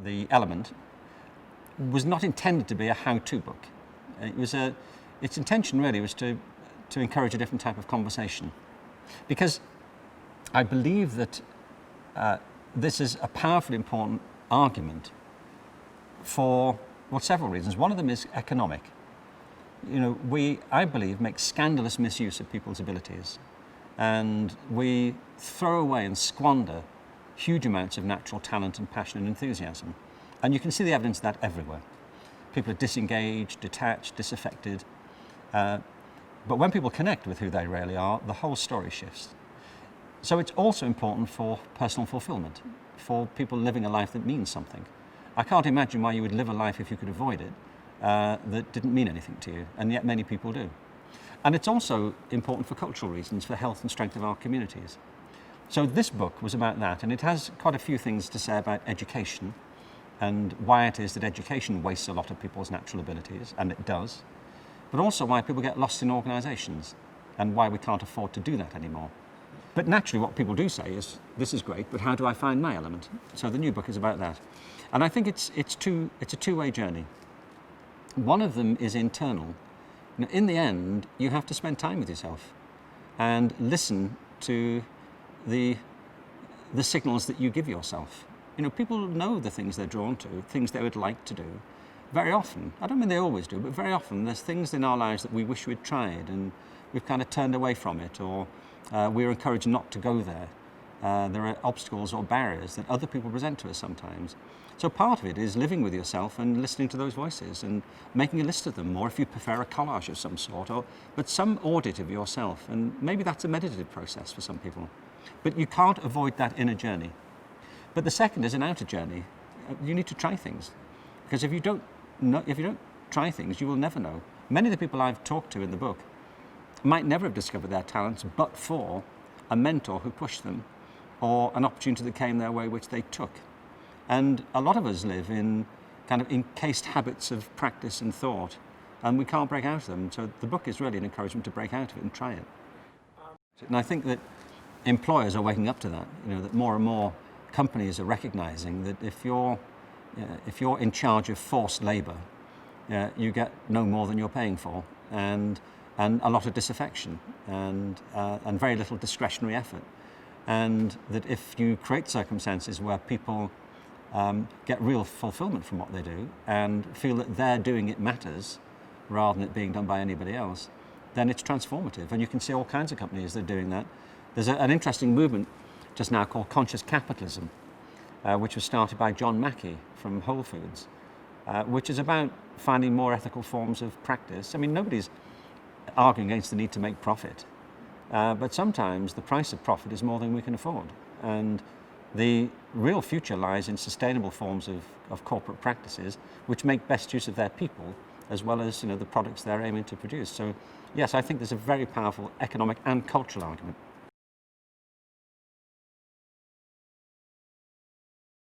the element, was not intended to be a how-to book. Its intention really was to encourage a different type of conversation. Because I believe that this is a powerfully important argument for, well, several reasons. One of them is economic. You know, we, I believe, make scandalous misuse of people's abilities, and we throw away and squander huge amounts of natural talent and passion and enthusiasm. And you can see the evidence of that everywhere. People are disengaged, detached, disaffected. But when people connect with who they really are, the whole story shifts. So it's also important for personal fulfillment, for people living a life that means something. I can't imagine why you would live a life, if you could avoid it, that didn't mean anything to you, and yet many people do. And it's also important for cultural reasons, for health and strength of our communities. So this book was about that, and it has quite a few things to say about education and why it is that education wastes a lot of people's natural abilities, and it does, but also why people get lost in organisations and why we can't afford to do that anymore. But naturally what people do say is, this is great, but how do I find my element? So the new book is about that. And I think it's a two-way journey. One of them is internal. You know, in the end, you have to spend time with yourself and listen to the signals that you give yourself. You know, people know the things they're drawn to, things they would like to do. Very often, I don't mean they always do, but very often there's things in our lives that we wish we'd tried and we've kind of turned away from it, or we're encouraged not to go there. There are obstacles or barriers that other people present to us sometimes. So part of it is living with yourself and listening to those voices and making a list of them, or if you prefer a collage of some sort, but some audit of yourself. And maybe that's a meditative process for some people. But you can't avoid that inner journey. But the second is an outer journey. You need to try things. Because if you don't try things, you will never know. Many of the people I've talked to in the book might never have discovered their talents but for a mentor who pushed them, or an opportunity that came their way which they took. And a lot of us live in kind of encased habits of practice and thought, and we can't break out of them. So the book is really an encouragement to break out of it and try it. And I think that employers are waking up to that, you know, that more and more companies are recognizing that if you're in charge of forced labor, you get no more than you're paying for, and a lot of disaffection and very little discretionary effort. And that if you create circumstances where people get real fulfillment from what they do and feel that they're doing it matters rather than it being done by anybody else, then it's transformative. And you can see all kinds of companies that are doing that. There's an interesting movement just now called conscious capitalism, which was started by John Mackey from Whole Foods, which is about finding more ethical forms of practice. I mean, nobody's arguing against the need to make profit, but sometimes the price of profit is more than we can afford. And the real future lies in sustainable forms of corporate practices which make best use of their people as well as, you know, the products they're aiming to produce. So yes, I think there's a very powerful economic and cultural argument.